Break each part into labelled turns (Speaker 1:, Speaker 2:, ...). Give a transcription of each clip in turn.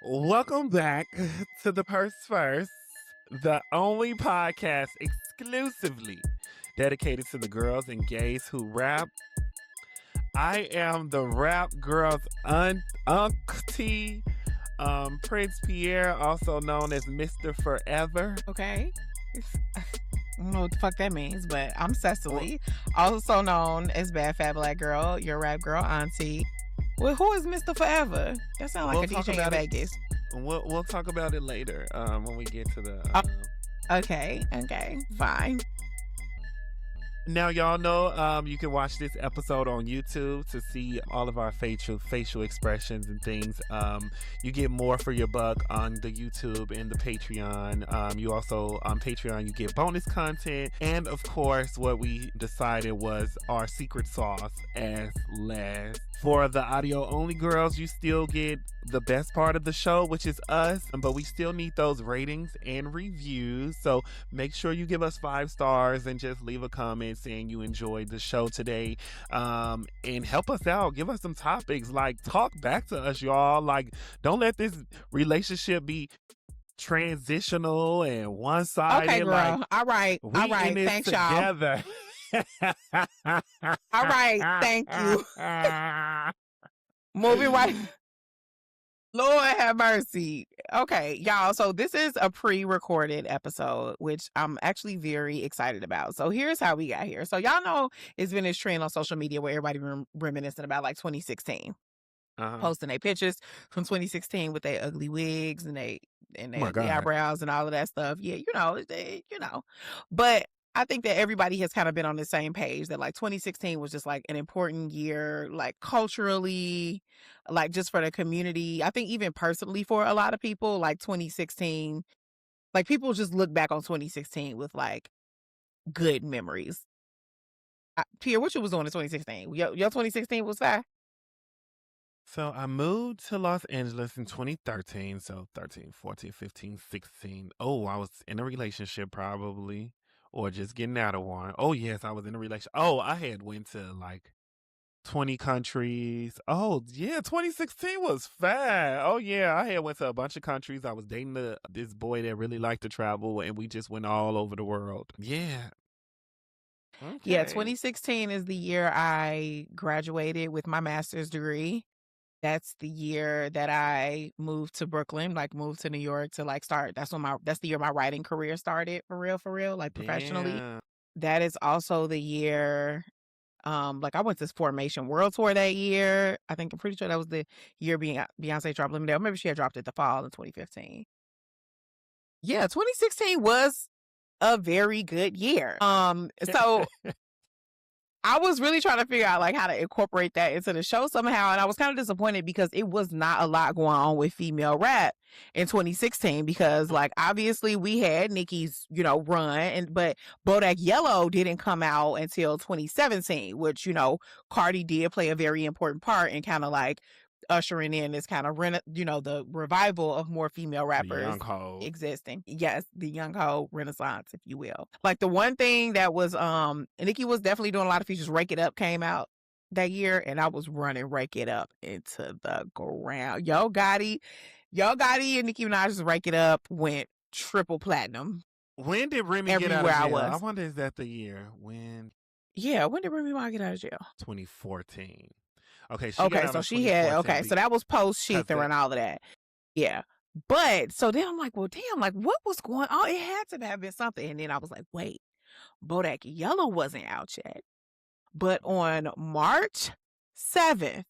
Speaker 1: Welcome back to the Purse First, the only podcast exclusively dedicated to the girls and gays who rap. I am the rap girls auntie, Prince Pierre, also known as Mr. Forever.
Speaker 2: Okay. I don't know what the fuck that means, but I'm Sesali,
Speaker 1: Well,
Speaker 2: also known as Bad Fat Black Girl, your rap girl auntie. Well, who is Mr. Forever? That sounds like
Speaker 1: we'll
Speaker 2: a
Speaker 1: talk
Speaker 2: DJ in
Speaker 1: about it.
Speaker 2: Vegas.
Speaker 1: We'll talk about it later when we get to the.
Speaker 2: Okay, fine.
Speaker 1: Now, y'all know you can watch this episode on YouTube to see all of our facial expressions and things. You get more for your buck on the YouTube and the Patreon. You also, on Patreon, you get bonus content. And, of course, what we decided was our secret sauce as last. For the audio-only girls, you still get the best part of the show, which is us. But we still need those ratings and reviews. So make sure you give us 5 stars and just leave a comment saying you enjoyed the show today, and help us out. Give us some topics. Like, talk back to us, y'all. Like, don't let this relationship be transitional and one-sided.
Speaker 2: Okay, girl.
Speaker 1: Like,
Speaker 2: All right. Thanks,
Speaker 1: together.
Speaker 2: y'all. All right. Thank you. Moving right. Lord have mercy. Okay, y'all. So this is a pre-recorded episode, which I'm actually very excited about. So here's how we got here. So y'all know it's been this trend on social media where everybody reminiscing about like 2016, posting their pictures from 2016 with their ugly wigs and their ugly eyebrows and all of that stuff. Yeah, But I think that everybody has kind of been on the same page that like 2016 was just like an important year, like culturally, like just for the community. I think even personally for a lot of people, like 2016, like people just look back on 2016 with like good memories. Pierre, what you was doing in 2016? Your 2016 was that?
Speaker 1: So I moved to Los Angeles in 2013. So 13, 14, 15, 16. Oh, I was in a relationship probably, or just getting out of one. Oh, yes, I was in a relationship. Oh, I had went to like 20 countries. Oh, yeah, 2016 was fat. Oh, yeah, I had went to a bunch of countries. I was dating this boy that really liked to travel, and we just went all over the world. Yeah. Okay.
Speaker 2: Yeah, 2016 is the year I graduated with my master's degree. That's the year that I moved to Brooklyn, like moved to New York to like start. That's the year my writing career started for real, like professionally.
Speaker 1: Yeah.
Speaker 2: That is also the year, like I went to Formation World Tour that year. I'm pretty sure that was the year Beyonce dropped Lemonade. Maybe she had dropped it the fall in 2015. Yeah, 2016 was a very good year. So I was really trying to figure out like how to incorporate that into the show somehow. And I was kind of disappointed because it was not a lot going on with female rap in 2016 because like obviously we had Nicki's, run but Bodak Yellow didn't come out until 2017, which, Cardi did play a very important part in kind of like ushering in this kind of the revival of more female rappers existing. Yes, the young hoe renaissance, if you will. Like the one thing that was Nicki was definitely doing a lot of features. Rake It Up came out that year and I was running Rake It Up into the ground. Yo Gotti and Nicki Minaj's Rake It Up went triple platinum.
Speaker 1: When did Remy get out of jail? I wonder, is that the year when?
Speaker 2: Yeah, when did Remy Ma get out of jail?
Speaker 1: 2014. Okay,
Speaker 2: so that was post Sheether and all of that. Yeah. But so then I'm like, well, damn, like what was going on? It had to have been something. And then I was like, wait, Bodak Yellow wasn't out yet. But on March 7th,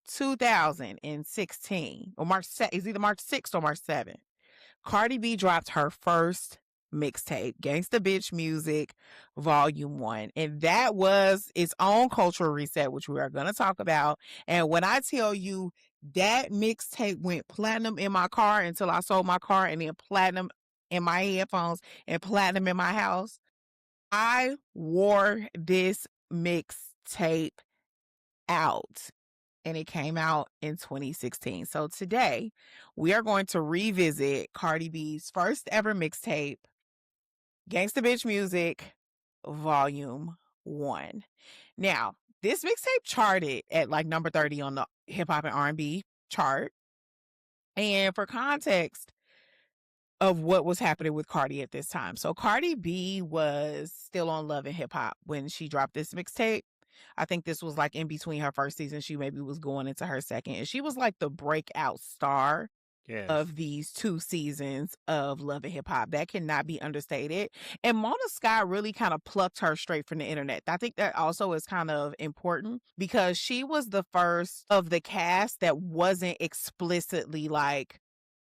Speaker 2: 2016, or it's either March 6th or March 7th, Cardi B dropped her first mixtape, Gangsta Bitch Music, Volume 1. And that was its own cultural reset, which we are going to talk about. And when I tell you that mixtape went platinum in my car until I sold my car, and then platinum in my headphones and platinum in my house, I wore this mixtape out. And it came out in 2016. So today, we are going to revisit Cardi B's first ever mixtape, Gangsta Bitch Music, Volume 1. Now, this mixtape charted at like number 30 on the hip hop and R&B chart. And for context of what was happening with Cardi at this time. So Cardi B was still on Love and Hip Hop when she dropped this mixtape. I think this was like in between her first season. She maybe was going into her second. And she was like the breakout star
Speaker 1: Yes.
Speaker 2: of these 2 seasons of Love and Hip Hop. That cannot be understated. And Mona Scott really kind of plucked her straight from the internet. I think that also is kind of important because she was the first of the cast that wasn't explicitly like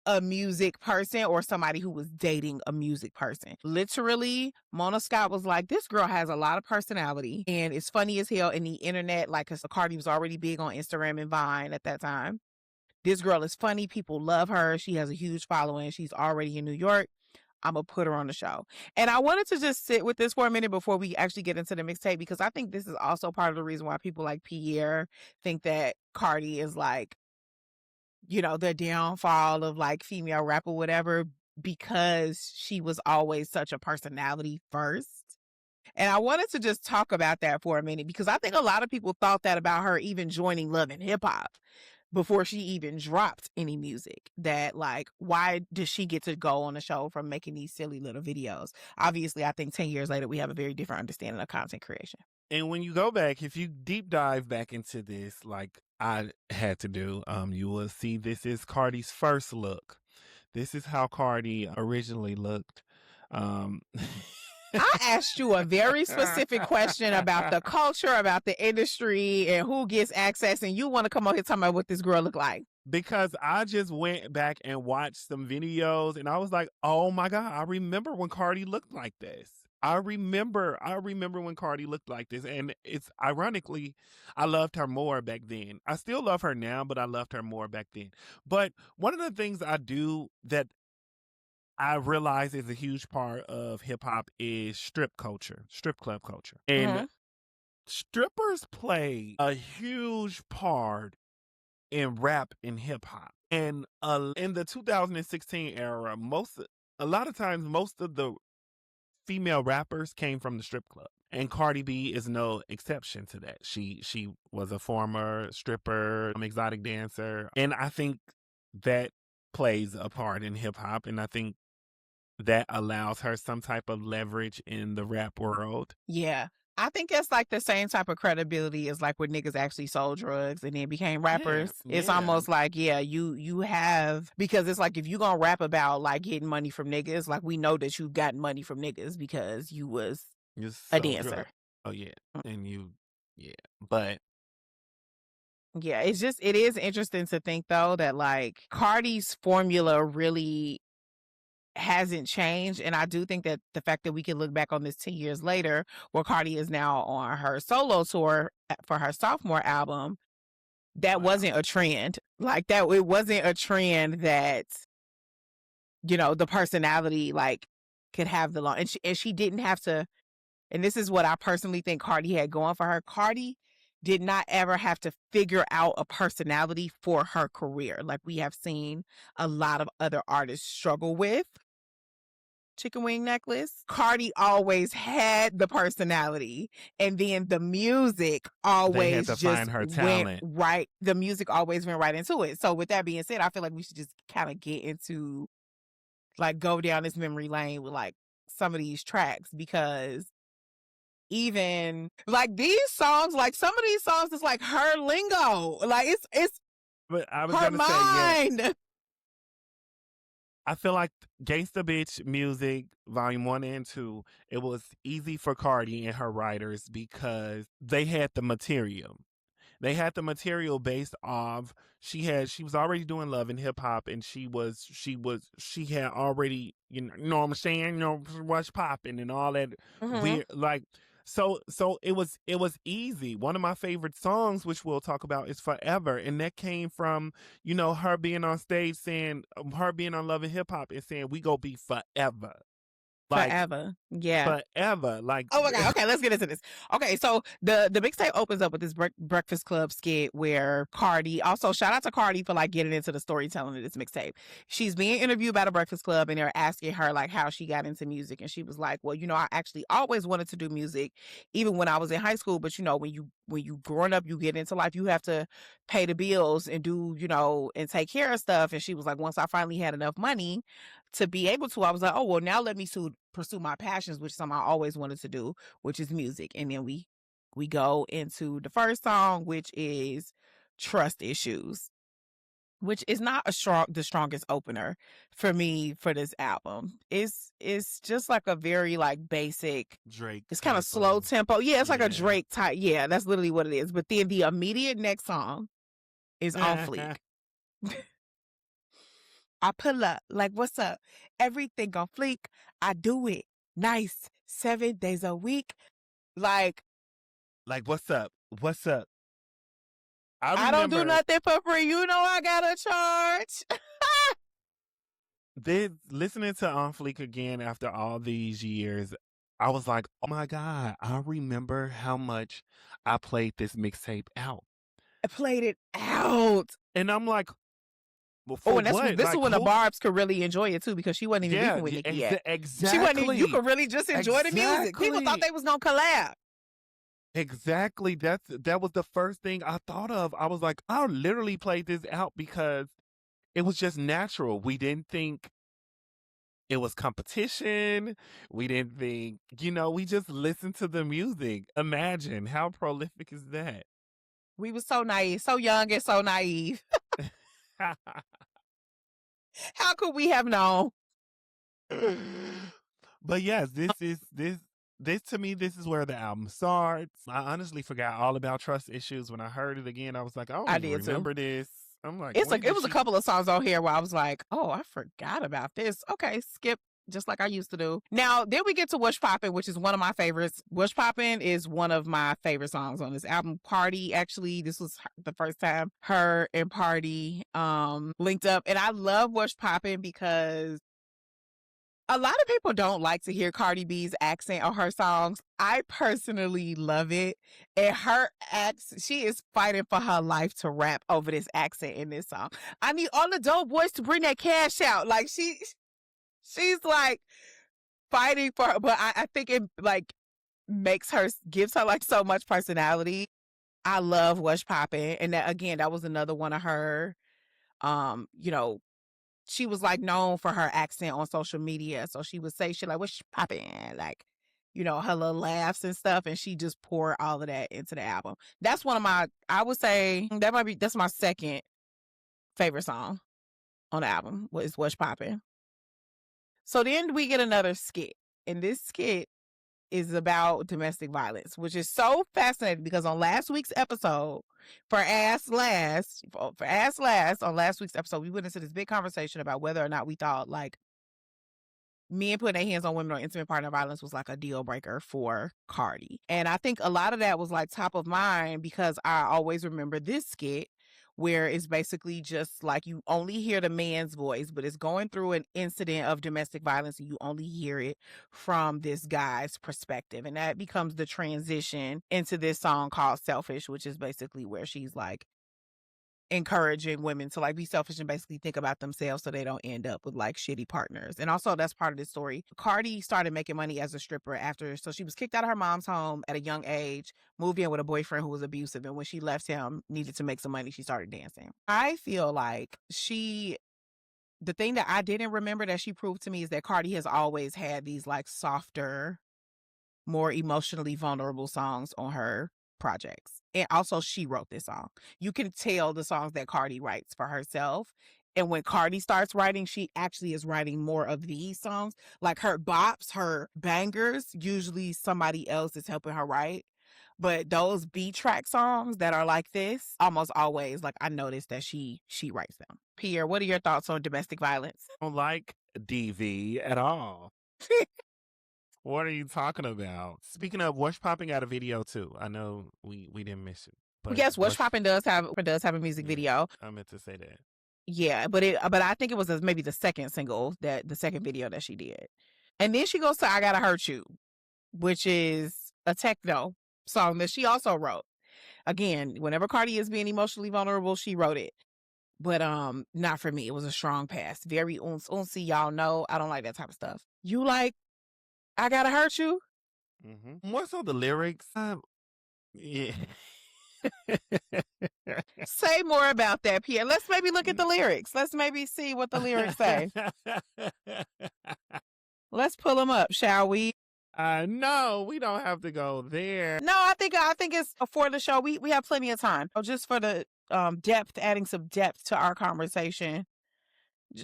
Speaker 2: a music person or somebody who was dating a music person. Literally, Mona Scott was like, this girl has a lot of personality and it's funny as hell in the internet. Like, cause Cardi was already big on Instagram and Vine at that time. This girl is funny. People love her. She has a huge following. She's already in New York. I'm going to put her on the show. And I wanted to just sit with this for a minute before we actually get into the mixtape, because I think this is also part of the reason why people like Pierre think that Cardi is like, you know, the downfall of like female rap or whatever, because she was always such a personality first. And I wanted to just talk about that for a minute, because I think a lot of people thought that about her even joining Love and Hip Hop before she even dropped any music, that like, why does she get to go on the show from making these silly little videos? Obviously, I think 10 years later, we have a very different understanding of content creation.
Speaker 1: And when you go back, if you deep dive back into this, like I had to do, you will see this is Cardi's first look. This is how Cardi originally looked.
Speaker 2: I asked you a very specific question about the culture, about the industry, and who gets access, and you want to come on here talking about what this girl look like.
Speaker 1: Because I just went back and watched some videos and I was like, oh my God, I remember when Cardi looked like this. I remember when Cardi looked like this. And it's ironically, I loved her more back then. I still love her now, but I loved her more back then. But one of the things I do that I realize is a huge part of hip hop is strip culture, strip club culture. And strippers play a huge part in rap and hip hop. And in the 2016 era, a lot of times, most of the female rappers came from the strip club. And Cardi B is no exception to that. She was a former stripper, exotic dancer. And I think that plays a part in hip hop. And I think that allows her some type of leverage in the rap world.
Speaker 2: Yeah. I think it's like the same type of credibility as like when niggas actually sold drugs and then became rappers. It's almost like, yeah, you have, because it's like if you gonna rap about like getting money from niggas, like we know that you got money from niggas because you was a dancer.
Speaker 1: Drug. Oh yeah. And but
Speaker 2: yeah, it is interesting to think though that like Cardi's formula really hasn't changed. And I do think that the fact that we can look back on this 10 years later, where Cardi is now on her solo tour for her sophomore album, that wasn't a trend. Like that, it wasn't a trend that, you know, the personality like could have the long, and she didn't have to. And this is what I personally think Cardi had going for her. Cardi did not ever have to figure out a personality for her career, like we have seen a lot of other artists struggle with. Chicken wing necklace. Cardi always had the personality, and then the music always just
Speaker 1: find her talent.
Speaker 2: went right. The music always went right into it. So with that being said, I feel like we should just kind of get into like go down this memory lane with like some of these tracks, because even like these songs, like some of these songs, it's like her lingo. Like it's
Speaker 1: but I was
Speaker 2: her
Speaker 1: gonna
Speaker 2: mind.
Speaker 1: Say, yeah. I feel like Gangsta Bitch music, volume 1 and 2, it was easy for Cardi and her writers because they had the material. They had the material based off she was already doing love and hip hop, and she had already, you know what I'm saying, you know what's popping and all that weird like. So it was easy. One of my favorite songs, which we'll talk about, is Forever. And that came from, you know, her being on stage saying, her being on Love and Hip Hop and saying, we go be forever. Like
Speaker 2: Forever. Yeah.
Speaker 1: forever. Like
Speaker 2: Oh my God. Okay, let's get into this. Okay, so the mixtape opens up with this Breakfast Club skit where Cardi, also shout out to Cardi for like getting into the storytelling of this mixtape. She's being interviewed by the Breakfast Club and they're asking her like how she got into music. And she was like, well, I actually always wanted to do music, even when I was in high school. But when you growing up, you get into life, you have to pay the bills and do, and take care of stuff. And she was like, once I finally had enough money to be able to, I was like, oh, well, now let me pursue my passions, which is something I always wanted to do, which is music. And then we go into the first song, which is Trust Issues, which is not the strongest opener for me for this album. It's just like a very like basic,
Speaker 1: Drake.
Speaker 2: it's kind of slow tempo. Yeah, it's like a Drake type. Yeah, that's literally what it is. But then the immediate next song is On Fleek. I pull up, like, what's up? Everything on fleek. I do it nice 7 days a week. Like
Speaker 1: what's up? What's up?
Speaker 2: I don't do nothing for free. I gotta charge.
Speaker 1: Listening to On Fleek again after all these years, I was like, oh my God, I remember how much I played this mixtape out.
Speaker 2: I played it out.
Speaker 1: And I'm like,
Speaker 2: well, and this is when the Barbs could really enjoy it too, because she wasn't even beefing with Nicki yet.
Speaker 1: Exactly.
Speaker 2: She wasn't even, you could really just enjoy the music. People thought they was gonna collab.
Speaker 1: Exactly. That was the first thing I thought of. I was like, I literally played this out because it was just natural. We didn't think it was competition. We didn't think, we just listened to the music. Imagine how prolific is that?
Speaker 2: We were so naive, so young and so naive. How could we have known?
Speaker 1: But yes, this to me, this is where the album starts. I honestly forgot all about Trust Issues. When I heard it again, I was like, I remember this. I'm like,
Speaker 2: it was a couple of songs on here where I was like, oh, I forgot about this. Okay, skip, just like I used to do. Now, then we get to What's Poppin', which is one of my favorites. What's Poppin' is one of my favorite songs on this album. Party, actually, this was the first time her and Party linked up. And I love What's Poppin' because a lot of people don't like to hear Cardi B's accent on her songs. I personally love it. And her accent, she is fighting for her life to rap over this accent in this song. I need all the dope boys to bring that cash out. Like she's like fighting for her, but I think it like gives her like so much personality. I love What's Poppin'. And that was another one of her, she was like known for her accent on social media. So she would say shit like, what's poppin'? Like, her little laughs and stuff. And she just poured all of that into the album. That's I would say that's my second favorite song on the album is What's Poppin'. So then we get another skit. And this skit is about domestic violence, which is so fascinating because on last week's episode, on last week's episode, we went into this big conversation about whether or not we thought like men putting their hands on women or intimate partner violence was like a deal breaker for Cardi. And I think a lot of that was like top of mind because I always remember this skit where it's basically just like you only hear the man's voice, but it's going through an incident of domestic violence and you only hear it from this guy's perspective. And that becomes the transition into this song called Selfish, which is basically where she's like encouraging women to like be selfish and basically think about themselves so they don't end up with like shitty partners. And also that's part of this story. Cardi started making money as a stripper so she was kicked out of her mom's home at a young age, moved in with a boyfriend who was abusive, and when she left him, needed to make some money, she started dancing. I feel like the thing that I didn't remember that she proved to me is that Cardi has always had these like softer, more emotionally vulnerable songs on her projects. And also she wrote this song. You can tell the songs that Cardi writes for herself. And when Cardi starts writing, she actually is writing more of these songs. Like her bops, her bangers, usually somebody else is helping her write. But those B-track songs that are like this, almost always, like I noticed that she writes them. Pierre, what are your thoughts on domestic violence?
Speaker 1: I don't like DV at all. What are you talking about? Speaking of, What's Poppin' got a video too. I know we didn't miss it.
Speaker 2: But yes, What's Poppin' does have a music video.
Speaker 1: I meant to say that.
Speaker 2: Yeah, but I think it was maybe the second single, the second video that she did. And then she goes to I Gotta Hurt You, which is a techno song that she also wrote. Again, whenever Cardi is being emotionally vulnerable, she wrote it. But not for me. It was a strong pass. Very unsy. Y'all know I don't like that type of stuff. You like I Gotta Hurt You?
Speaker 1: Mm-hmm. More so the lyrics. Yeah.
Speaker 2: Say more about that, Pierre. Let's maybe look at the lyrics. Let's maybe see what the lyrics say. Let's pull them up, shall we?
Speaker 1: No, we don't have to go there.
Speaker 2: No, I think it's for the show. We have plenty of time. Just for the depth, adding some depth to our conversation.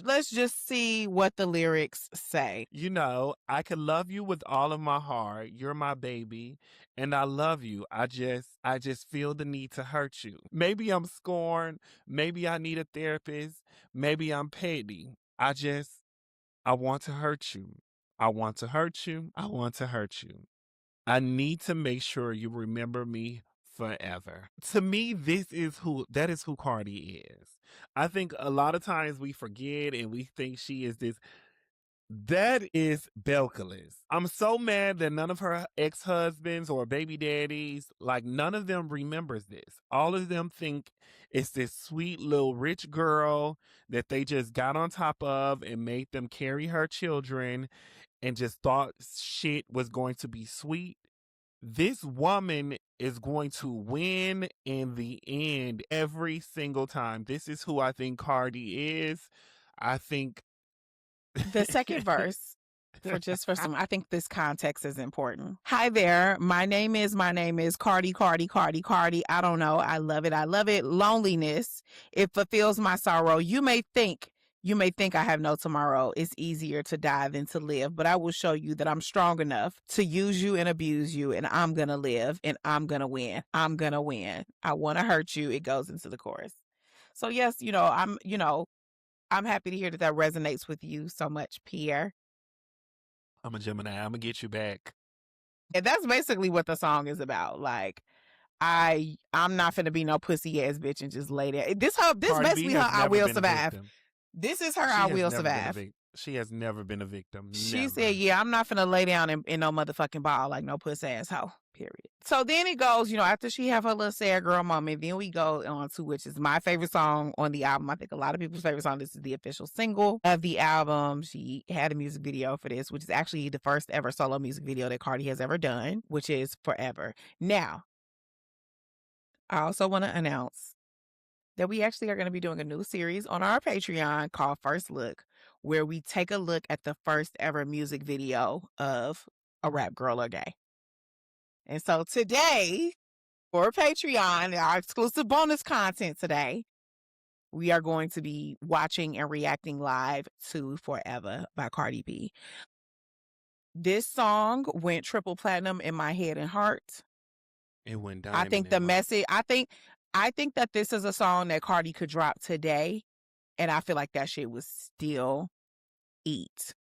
Speaker 2: Let's just see what the lyrics say.
Speaker 1: You know, I could love you with all of my heart. You're my baby, and I love you. I just feel the need to hurt you. Maybe I'm scorned. Maybe I need a therapist. Maybe I'm petty. I want to hurt you. I want to hurt you. I want to hurt you. I need to make sure you remember me forever. To me, that is who Cardi is. I think a lot of times we forget and we think she is this. That is Belcalis. I'm so mad that none of her ex-husbands or baby daddies, like none of them remembers this. All of them think it's this sweet little rich girl that they just got on top of and made them carry her children and just thought shit was going to be sweet. This woman is going to win in the end every single time. This is who I think Cardi is. I think
Speaker 2: the second verse, for some, I think this context is important. Hi there, my name is Cardi. I don't know, I love it. Loneliness, it fulfills my sorrow. You may think I have no tomorrow. It's easier to die than to live, but I will show you that I'm strong enough to use you and abuse you, and I'm gonna live, and I'm gonna win. I'm gonna win. I want to hurt you. It goes into the chorus. So yes, I'm happy to hear that resonates with you so much, Pierre.
Speaker 1: I'm a Gemini. I'm gonna get you back.
Speaker 2: And that's basically what the song is about. Like, I'm not finna be no pussy ass bitch and just lay there. This basically her I will survive. This is her I will survive.
Speaker 1: She has never been a victim.
Speaker 2: She said, yeah, I'm not finna lay down in no motherfucking ball like no pussy ass hoe. Period. So then it goes, after she have her little sad girl moment, then we go on to, which is my favorite song on the album. I think a lot of people's favorite song. This is the official single of the album. She had a music video for this, which is actually the first ever solo music video that Cardi has ever done, which is Forever. Now, I also want to announce that we actually are going to be doing a new series on our Patreon called First Look, where we take a look at the first ever music video of a rap girl or gay. And so today, for Patreon, our exclusive bonus content today, we are going to be watching and reacting live to Forever by Cardi B. This song went triple platinum in my head and heart.
Speaker 1: It went diamond.
Speaker 2: I think the message, I think that this is a song that Cardi could drop today, and I feel like that shit would still eat.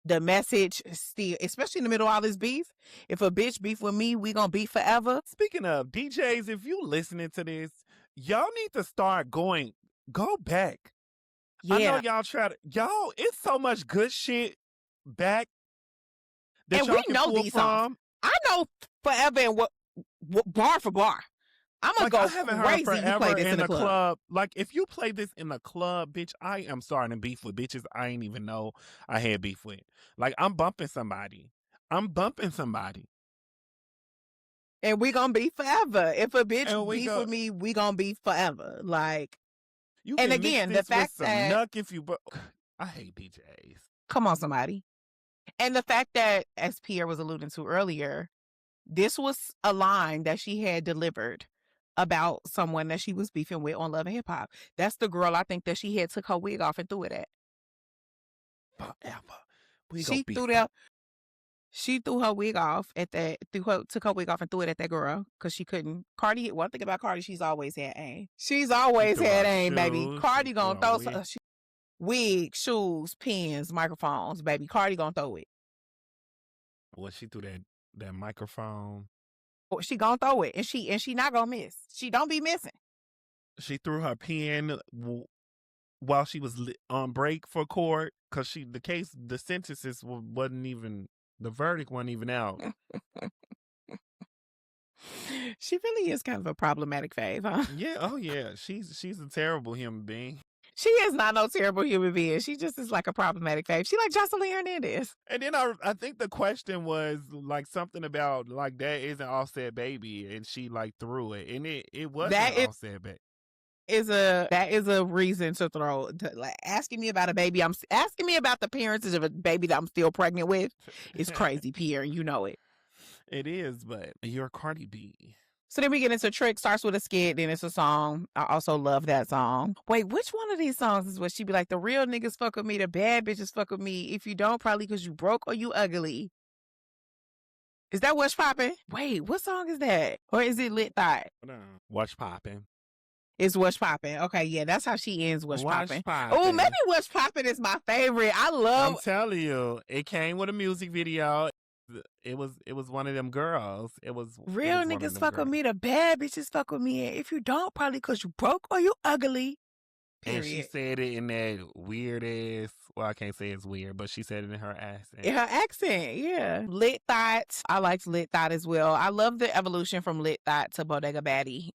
Speaker 2: The message still, especially in the middle of all this beef. If a bitch beef with me, we gonna beef forever.
Speaker 1: Speaking of DJs, if you listening to this, y'all need to start go back. Yeah. I know y'all it's so much good shit back that
Speaker 2: and
Speaker 1: y'all
Speaker 2: we
Speaker 1: can
Speaker 2: know
Speaker 1: pull
Speaker 2: these
Speaker 1: from.
Speaker 2: Songs. I know Forever and what bar for bar. I'm gonna go crazy. You play this in the club.
Speaker 1: Like, if you play this in the club, bitch, I am starting to beef with bitches I ain't even know I had beef with. Like, I'm bumping somebody. And
Speaker 2: we gonna be forever. If a bitch beef with me, we gonna be forever. Like,
Speaker 1: you can and again, mix this the fact with some that nuck if you. I hate DJs.
Speaker 2: Come on, somebody. And the fact that, as Pierre was alluding to earlier, this was a line that she had delivered about someone that she was beefing with on Love and Hip Hop. That's the girl I think that she had took her wig off and threw it at.
Speaker 1: Forever.
Speaker 2: She threw her wig off at that. Took her wig off and threw it at that girl because she couldn't. Cardi. One thing about Cardi, she's always had aim. She's always had aim, baby. Cardi gonna throw wig, shoes, pens, microphones, baby. Cardi gonna throw it.
Speaker 1: Well, she threw that microphone.
Speaker 2: She gonna throw it, and she not gonna miss. She don't be missing.
Speaker 1: She threw her pen while she was on break for court because the sentences wasn't even, the verdict wasn't even out.
Speaker 2: She really is kind of a problematic fave, huh?
Speaker 1: Yeah, oh yeah, she's a terrible human being.
Speaker 2: She is not no terrible human being. She just is like a problematic fave. She like Jocelyn Hernandez.
Speaker 1: And then I think the question was like something about like that isn't Offset baby, and she like threw it, and it wasn't
Speaker 2: That
Speaker 1: Offset baby.
Speaker 2: that is a reason to throw, like, asking me about a baby. I'm asking me about the parentage of a baby that I'm still pregnant with is crazy, Pierre. You know it.
Speaker 1: It is, but you're Cardi B.
Speaker 2: So then we get into Trick, starts with a skit, then it's a song. I also love that song. Wait, which one of these songs is what she be like, the real niggas fuck with me, the bad bitches fuck with me. If you don't, probably because you broke or you ugly. Is that What's Poppin'? Wait, what song is that? Or is it Lit Thought?
Speaker 1: What's Poppin'?
Speaker 2: It's What's Poppin'. Okay, yeah, that's how she ends What's Poppin'.
Speaker 1: Poppin'.
Speaker 2: Oh, maybe What's Poppin' is my favorite. I'm
Speaker 1: telling you, it came with a music video. It was one of them girls.
Speaker 2: Real niggas fuck with me, the bad bitches fuck with me. If you don't, probably because you broke or you ugly. Period.
Speaker 1: And she said it in that weird ass, well, I can't say it's weird, but she said it in her accent.
Speaker 2: In her accent, yeah. Lit Thought. I liked Lit Thought as well. I love the evolution from Lit Thought to Bodega Baddie.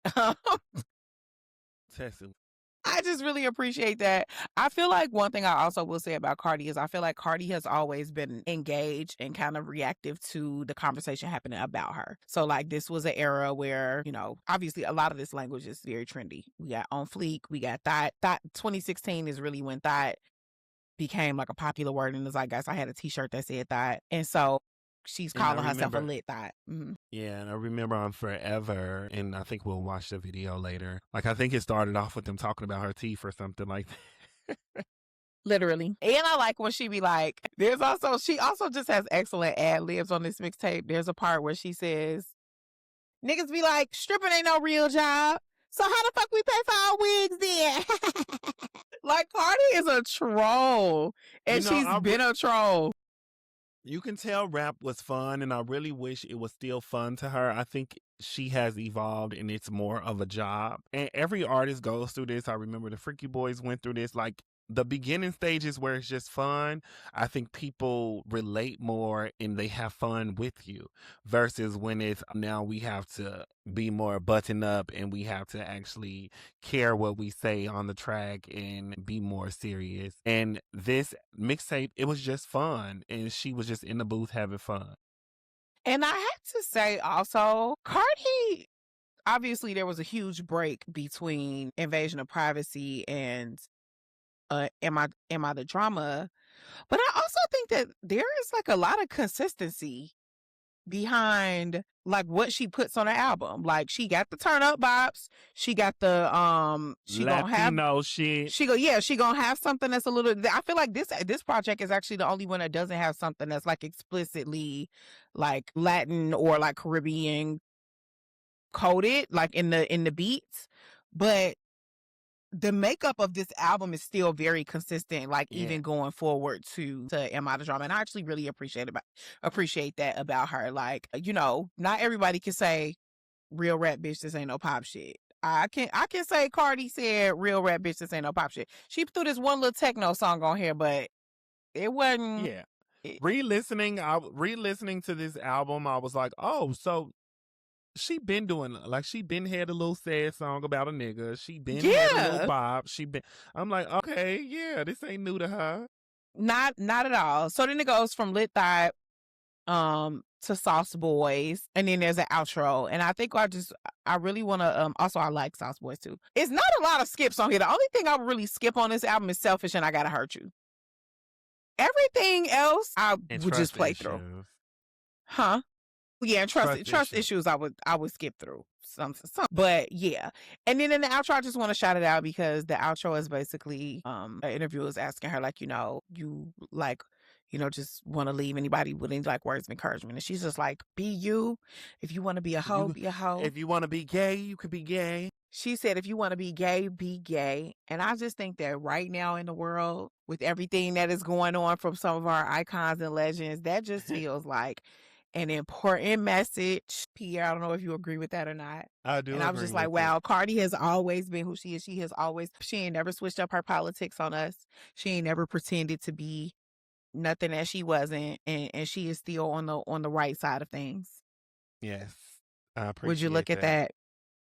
Speaker 2: I just really appreciate that. I feel like one thing I also will say about Cardi is I feel like Cardi has always been engaged and kind of reactive to the conversation happening about her. So like this was an era where, you know, obviously a lot of this language is very trendy. We got On Fleek, we got Thought. 2016 is really when Thought became like a popular word in the zeitgeist. I had a t-shirt that said Thought. And so she's calling herself a lit thought. Mm-hmm.
Speaker 1: Yeah, and I remember on Forever, and I think we'll watch the video later. Like, I think it started off with them talking about her teeth or something like that.
Speaker 2: Literally. And I like when she be like, she also just has excellent ad libs on this mixtape. There's a part where she says, niggas be like, stripping ain't no real job. So how the fuck we pay for our wigs then? Like, Cardi is a troll. And she's been a troll.
Speaker 1: You can tell rap was fun, and I really wish it was still fun to her. I think she has evolved, and it's more of a job. And every artist goes through this. I remember the Freaky Boys went through this. Like, the beginning stages where it's just fun, I think people relate more and they have fun with you, versus when it's now we have to be more buttoned up and we have to actually care what we say on the track and be more serious. And this mixtape, it was just fun, and she was just in the booth having fun.
Speaker 2: And I have to say also, Cardi, obviously there was a huge break between Invasion of Privacy and Am I the Drama? But I also think that there is like a lot of consistency behind like what she puts on her album. Like she got the turn up bops, she got the she
Speaker 1: Latino
Speaker 2: gonna have
Speaker 1: shit.
Speaker 2: She gonna have something that's a little, I feel like this project is actually the only one that doesn't have something that's like explicitly like Latin or like Caribbean coded like in the beats, but the makeup of this album is still very consistent, like even going forward to Am I the Drama. And I actually really appreciate that about her. Like, you know, not everybody can say real rap bitch, this ain't no pop shit. I can say Cardi said real rap bitch, this ain't no pop shit. She threw this one little techno song on here, but it wasn't.
Speaker 1: Yeah. Re-listening to this album, I was like, oh, so she been doing, like, she been had a little sad song about a nigga. She been had a little bop. I'm like, okay, yeah, this ain't new to her.
Speaker 2: Not at all. So then it goes from Lit Thought to Sauce Boys, and then there's an outro. And I think I really want to also I like Sauce Boys too. It's not a lot of skips on here. The only thing I would really skip on this album is Selfish and I Gotta Hurt You. Everything else I would just play through. Huh? Yeah, and trust issues I would skip through some, but yeah. And then in the outro, I just want to shout it out because the outro is basically an interviewer is asking her, like, you know, you like, you know, just want to leave anybody with any like words of encouragement, and she's just like, be you. If you want to be a hoe, be a hoe.
Speaker 1: If you want to be gay, you can be gay.
Speaker 2: She said, if you want to be gay, be gay. And I just think that right now in the world, with everything that is going on from some of our icons and legends, that just feels like an important message. Pierre, I don't know if you agree with that or not.
Speaker 1: I do
Speaker 2: And I was
Speaker 1: agree
Speaker 2: just like,
Speaker 1: with it.
Speaker 2: wow, Cardi has always been who she is. She ain't never switched up her politics on us. She ain't never pretended to be nothing that she wasn't. And she is still on the right side of things.
Speaker 1: Yes, I
Speaker 2: Would you
Speaker 1: appreciate
Speaker 2: look at
Speaker 1: that.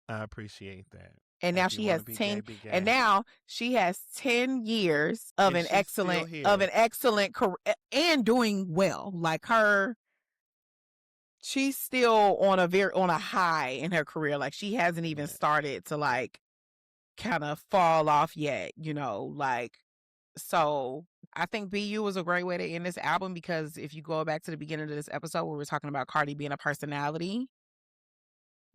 Speaker 2: that?
Speaker 1: I appreciate that.
Speaker 2: And now
Speaker 1: If you
Speaker 2: she
Speaker 1: want
Speaker 2: has
Speaker 1: to be gay,
Speaker 2: 10
Speaker 1: be
Speaker 2: and
Speaker 1: gay.
Speaker 2: now she has 10 years of
Speaker 1: And
Speaker 2: an
Speaker 1: she's still
Speaker 2: excellent career and doing well. Like she's still on a high in her career. Like she hasn't even
Speaker 1: Yeah.
Speaker 2: started to like kind of fall off yet, like so I think BU was a great way to end this album because if you go back to the beginning of this episode where we're talking about Cardi being a personality,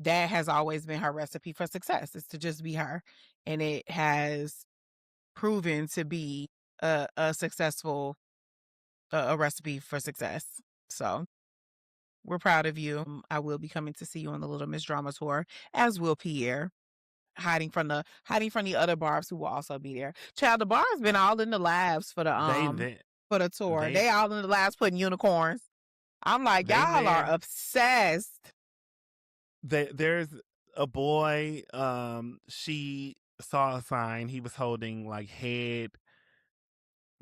Speaker 2: that has always been her recipe for success. Is to just be her. And it has proven to be a successful a recipe for success. So we're proud of you. I will be coming to see you on the Little Miss Drama tour, as will Pierre, hiding from the other barbs who will also be there. Child, the barb's been all in the labs for the tour. They all in the labs putting unicorns. I'm like, y'all are obsessed.
Speaker 1: There's a boy. She saw a sign. He was holding like head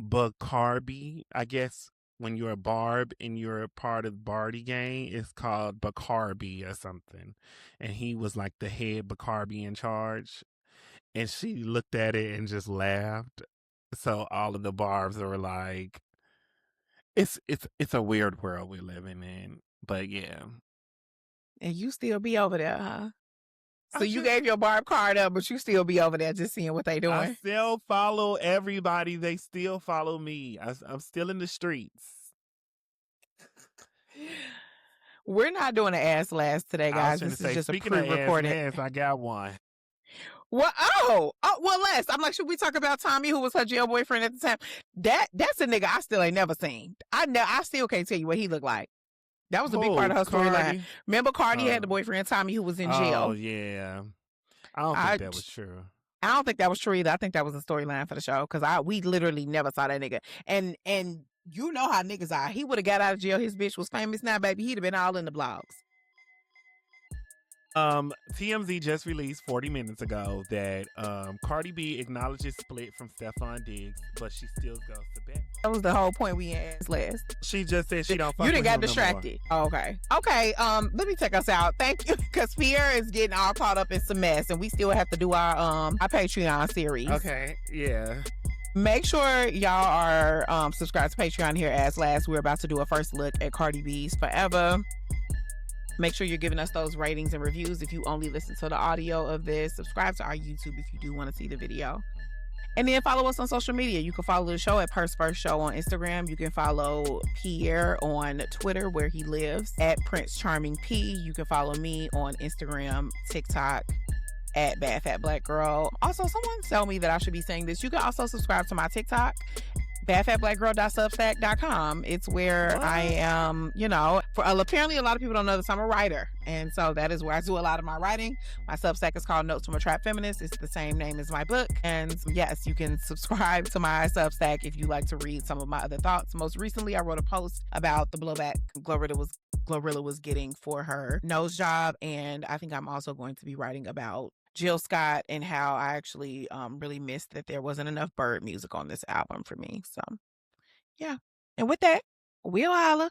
Speaker 1: Bacardi. I guess when you're a barb and you're a part of Barty gang, it's called Bacardi or something. And he was like the head Bacardi in charge. And she looked at it and just laughed. So all of the barbs were like, it's a weird world we're living in. But yeah.
Speaker 2: And you still be over there, huh? So you gave your barb card up, but you still be over there just seeing what they doing.
Speaker 1: I still follow everybody. They still follow me. I'm still in the streets.
Speaker 2: We're not doing an ass last today, guys. This is just a pre-recorded.
Speaker 1: Ass, I got one.
Speaker 2: Well, well, Les, I'm like, should we talk about Tommy, who was her jail boyfriend at the time? That's a nigga I still ain't never seen. I still can't tell you what he looked like. That was a big part of her storyline. Remember, Cardi had the boyfriend Tommy who was in jail.
Speaker 1: Oh yeah, I don't think that was true.
Speaker 2: I don't think that was true either. I think that was a storyline for the show because we literally never saw that nigga. And you know how niggas are. He would have got out of jail. His bitch was famous now, baby. He'd have been all in the blogs.
Speaker 1: TMZ just released 40 minutes ago that Cardi B acknowledges split from Stefan Diggs, but she still goes to bed.
Speaker 2: That was the whole point we asked last.
Speaker 1: She just said she don't fuck
Speaker 2: You
Speaker 1: with
Speaker 2: didn't got
Speaker 1: him
Speaker 2: distracted.
Speaker 1: No
Speaker 2: more. Okay. Let me take us out. Thank you, because Pierre is getting all caught up in some mess, and we still have to do our Patreon series.
Speaker 1: Okay, yeah.
Speaker 2: Make sure y'all are subscribed to Patreon here as last. We're about to do a first look at Cardi B's Forever. Make sure you're giving us those ratings and reviews if you only listen to the audio of this. Subscribe to our YouTube if you do want to see the video. And then follow us on social media. You can follow the show at Purse First Show on Instagram. You can follow Pierre on Twitter, where he lives, at Prince Charming P. You can follow me on Instagram, TikTok, at Bad Fat Black Girl. Also, someone tell me that I should be saying this. You can also subscribe to my TikTok, badfatblackgirl.substack.com. It's where I am, apparently a lot of people don't know this. I'm a writer. And so that is where I do a lot of my writing. My Substack is called Notes from a Trap Feminist. It's the same name as my book. And yes, you can subscribe to my Substack if you like to read some of my other thoughts. Most recently, I wrote a post about the blowback Glorilla was getting for her nose job. And I think I'm also going to be writing about Jill Scott and how I actually really missed that there wasn't enough bird music on this album for me. So, yeah. And with that, we'll holla.